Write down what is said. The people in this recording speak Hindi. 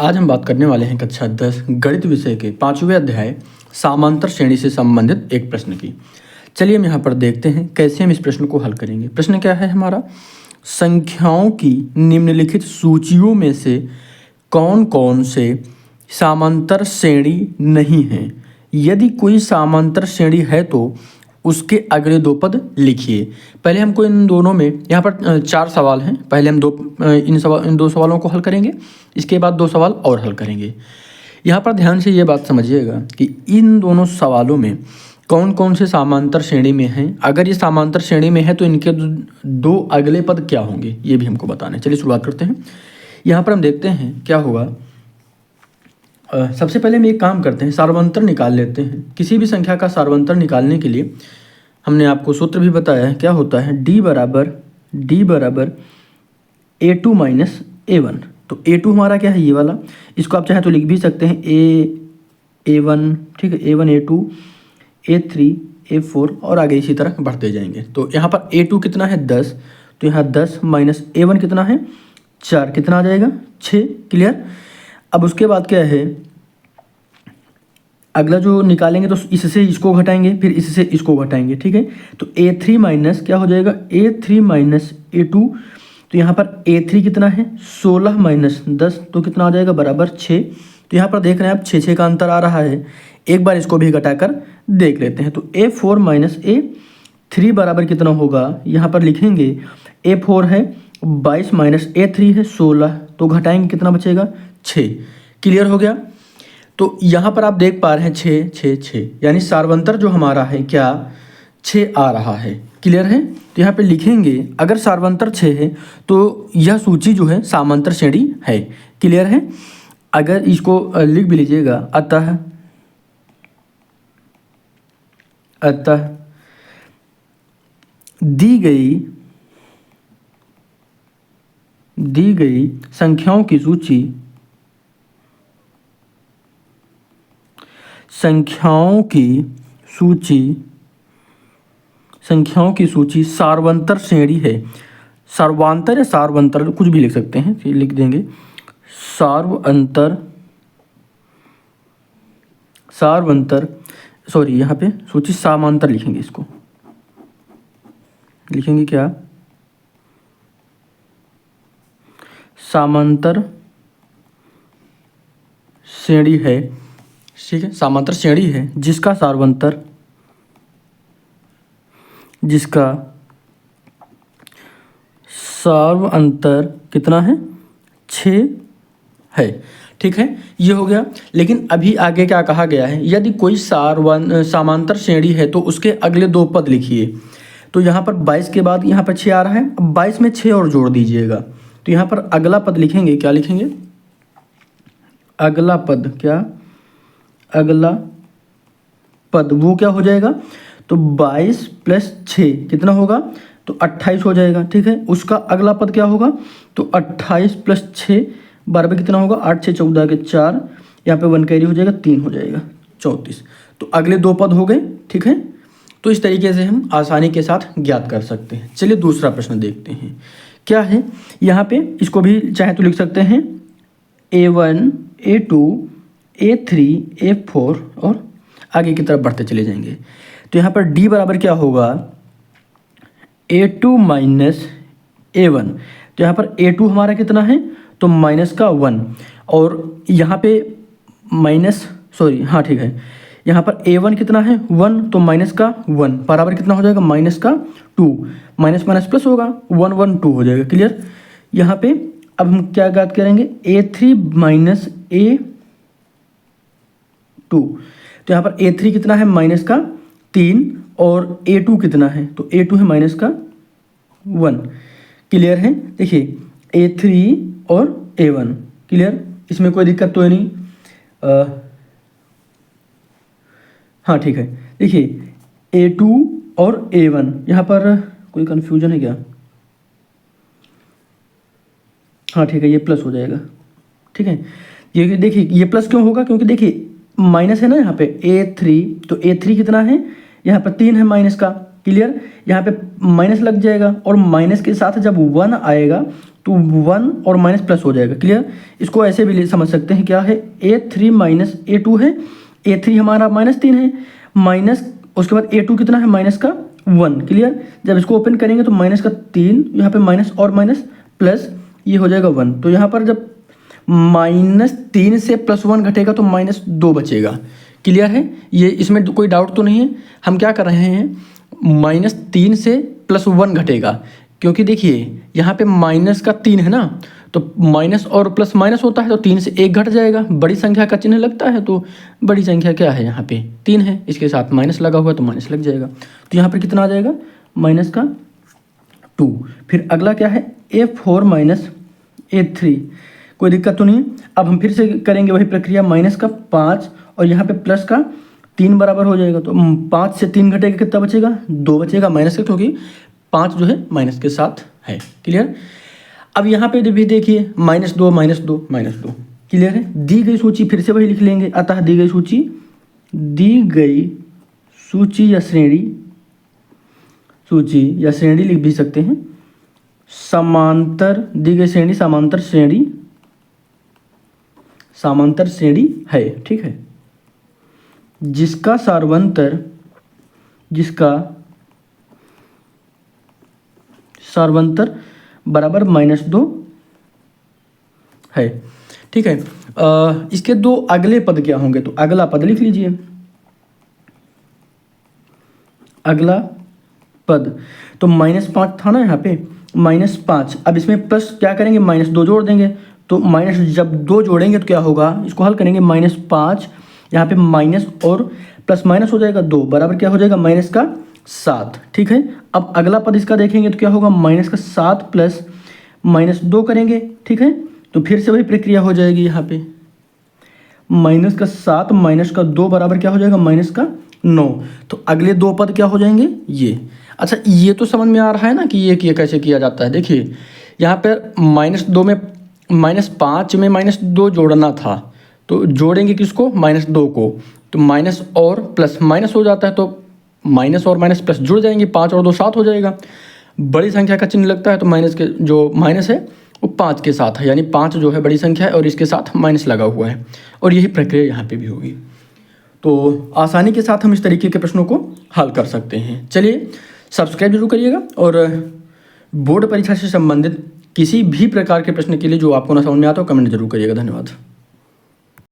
आज हम बात करने वाले हैं कक्षा 10 गणित विषय के 5वें अध्याय समांतर श्रेणी से संबंधित एक प्रश्न की। चलिए हम यहाँ पर देखते हैं कैसे हम इस प्रश्न को हल करेंगे। प्रश्न क्या है हमारा, संख्याओं की निम्नलिखित सूचियों में से कौन कौन से समांतर श्रेणी नहीं है। यदि कोई समांतर श्रेणी है तो उसके अगले दो पद लिखिए। पहले हमको इन दोनों में, यहाँ पर 4 सवाल हैं। पहले हम इन दो सवालों को हल करेंगे, इसके बाद 2 सवाल और हल करेंगे। यहाँ पर ध्यान से ये बात समझिएगा कि इन दोनों सवालों में कौन कौन से समांतर श्रेणी में हैं। अगर ये समांतर श्रेणी में है तो इनके 2 अगले पद क्या होंगे, ये भी हमको बताना है। चलिए शुरुआत करते हैं। यहाँ पर हम देखते हैं क्या होगा। सबसे पहले हम एक काम करते हैं, सार्वंतर निकाल लेते हैं। किसी भी संख्या का सार्वंतर निकालने के लिए हमने आपको सूत्र भी बताया है, क्या होता है, d बराबर a2 माइनस a1। तो a2 हमारा क्या है, ये वाला। इसको आप चाहे तो लिख भी सकते हैं a1, ठीक है, a1 a2 a3 a4 और आगे इसी तरह बढ़ते जाएंगे। तो यहाँ पर a2 कितना है 10, तो यहाँ 10 माइनस a1 कितना है 4, कितना आ जाएगा 6। क्लियर। अब उसके बाद क्या है, अगला जो निकालेंगे तो इससे इसको घटाएंगे, फिर इससे इसको घटाएंगे, ठीक है। तो a3 माइनस क्या हो जाएगा, a3 माइनस a2। तो यहाँ पर a3 कितना है 16 माइनस 10, तो कितना आ जाएगा बराबर 6। तो यहाँ पर देख रहे हैं आप 6 का अंतर आ रहा है। एक बार इसको भी घटाकर देख लेते हैं। तो a4 माइनस a3 बराबर कितना होगा, यहाँ पर लिखेंगे a4 है 22 माइनस a3 है 16, तो घटाएंगे कितना बचेगा 6। क्लियर हो गया। तो यहाँ पर आप देख पा रहे हैं 6 6 6, यानी सार्वंतर जो हमारा है क्या 6 आ रहा है। क्लियर है। तो यहाँ पे लिखेंगे अगर सार्वंतर 6 है तो यह सूची जो है समांतर श्रेणी है। क्लियर है। अगर इसको लिख भी लीजिएगा, अतः दी गई संख्याओं की सूची सार्वंतर श्रेणी है। सार्वांतर या सार्वंतर कुछ भी लिख सकते हैं, फिर लिख देंगे सार्वंतर सॉरी, यहाँ पे सूची समांतर लिखेंगे। इसको लिखेंगे क्या, समांतर श्रेणी है। ठीक है, समांतर श्रेणी है जिसका सार्वंतर कितना है 6 है। ठीक है, ये हो गया। लेकिन अभी आगे क्या कहा गया है, यदि कोई समांतर श्रेणी है तो उसके अगले 2 पद लिखिए। तो यहाँ पर 22 के बाद यहाँ पर 6 आ रहा है, अब 22 में 6 और जोड़ दीजिएगा। तो यहाँ पर अगला पद लिखेंगे, क्या लिखेंगे, अगला पद, क्या अगला पद, वो क्या हो जाएगा, तो 22 प्लस 6 कितना होगा, तो 28 हो जाएगा। ठीक है, उसका अगला पद क्या होगा, तो 28 प्लस 6 12 कितना होगा, 8 6 14 के 4, यहाँ पे 1 कैरी हो जाएगा, 3 हो जाएगा 34। तो अगले 2 पद हो गए। ठीक है, तो इस तरीके से हम आसानी के साथ ज्ञात कर सकते हैं। चलिए दूसरा प्रश्न देखते हैं क्या है। यहाँ पे इसको भी चाहे तो लिख सकते हैं a1 a2 a3 a4 और आगे की तरफ बढ़ते चले जाएंगे। तो यहाँ पर d बराबर क्या होगा, a2 माइनस a1। तो यहाँ पर a2 हमारा कितना है, तो माइनस का 1, और यहाँ पे माइनस सॉरी हाँ ठीक है, यहाँ पर a1 कितना है 1, तो माइनस का 1 बराबर कितना हो जाएगा, माइनस का 2, माइनस माइनस प्लस होगा 1 1 2 हो जाएगा। क्लियर। यहाँ पे अब हम क्या बात करेंगे, a3 माइनस a2। तो यहाँ पर a3 कितना है माइनस का 3 और a2 कितना है, तो a2 है माइनस का 1। क्लियर है। देखिए a3 और a1 क्लियर, इसमें कोई दिक्कत तो है नहीं। हाँ ठीक है, देखिए a2 और a1, यहाँ पर कोई कन्फ्यूजन है क्या, हाँ ठीक है, ये प्लस हो जाएगा। ठीक है, ये देखिए ये प्लस क्यों होगा, क्योंकि देखिए माइनस है ना यहाँ पे a3, तो a3 कितना है यहाँ पर 3 है माइनस का, क्लियर। यहाँ पे माइनस लग जाएगा और माइनस के साथ जब 1 आएगा तो 1 और माइनस प्लस हो जाएगा, क्लियर। इसको ऐसे भी समझ सकते हैं, क्या है A3 माइनस A2 है, A3 हमारा -3 है, माइनस उसके बाद A2 कितना है -1, क्लियर। जब इसको ओपन करेंगे तो -3, यहाँ पे माइनस और माइनस प्लस ये हो जाएगा 1। तो यहाँ पर जब -3 से +1 घटेगा तो -2 बचेगा, क्लियर है। ये इसमें कोई डाउट तो नहीं है। हम क्या कर रहे हैं, -3 से +1 घटेगा, क्योंकि देखिए यहाँ पे -3 है ना, तो माइनस और प्लस माइनस होता है तो 3 से 1 घट जाएगा, बड़ी संख्या का चिन्ह लगता है तो बड़ी संख्या क्या है यहाँ पे 3 है, इसके साथ माइनस लगा हुआ है तो माइनस लग जाएगा। तो यहाँ पर कितना आ जाएगा -2। फिर अगला क्या है A4 माइनस A3, कोई दिक्कत तो नहीं है। अब हम फिर से करेंगे वही प्रक्रिया, -5 और यहाँ पे प्लस का 3 बराबर हो जाएगा, तो 5 से 3 घटेगा कितना बचेगा 2 बचेगा माइनस का, क्योंकि 5 जो है माइनस के साथ है, क्लियर। अब यहाँ पे भी देखिए -2 -2 -2, क्लियर है। दी गई सूची फिर से वही लिख लेंगे, अतः दी गई सूची या श्रेणी लिख भी सकते हैं, दी गई श्रेणी समांतर श्रेणी है, ठीक है, जिसका सार्वंतर बराबर -2 है, ठीक है। इसके 2 अगले पद क्या होंगे, तो अगला पद लिख लीजिए। अगला पद तो -5 था ना यहाँ पे, -5। अब इसमें प्लस क्या करेंगे -2 जोड़ देंगे, तो माइनस जब 2 जोड़ेंगे तो क्या होगा, इसको हल करेंगे -5, यहाँ पे माइनस और प्लस माइनस हो जाएगा 2 बराबर क्या हो जाएगा -7, ठीक है। अब अगला पद इसका देखेंगे तो क्या होगा -7 प्लस -2 करेंगे, ठीक है। तो फिर से वही प्रक्रिया हो जाएगी, यहाँ पे -7 -2 बराबर क्या हो जाएगा -9। तो अगले 2 पद क्या हो जाएंगे ये। अच्छा ये तो समझ में आ रहा है ना कि ये कैसे किया जाता है। देखिए यहाँ पर -2 में -5 में -2 जोड़ना था, तो जोड़ेंगे किसको -2 को, तो माइनस और प्लस माइनस हो जाता है, तो माइनस और माइनस प्लस जुड़ जाएंगे, 5 और 2 7 हो जाएगा। बड़ी संख्या का चिन्ह लगता है तो माइनस के जो माइनस है वो 5 के साथ है, यानी 5 जो है बड़ी संख्या है और इसके साथ माइनस लगा हुआ है, और यही प्रक्रिया यहाँ पे भी होगी। तो आसानी के साथ हम इस तरीके के प्रश्नों को हल कर सकते हैं। चलिए सब्सक्राइब जरूर करिएगा, और बोर्ड परीक्षा से संबंधित किसी भी प्रकार के प्रश्न के लिए जो आपको ना समझ में आता हो कमेंट जरूर करिएगा। धन्यवाद।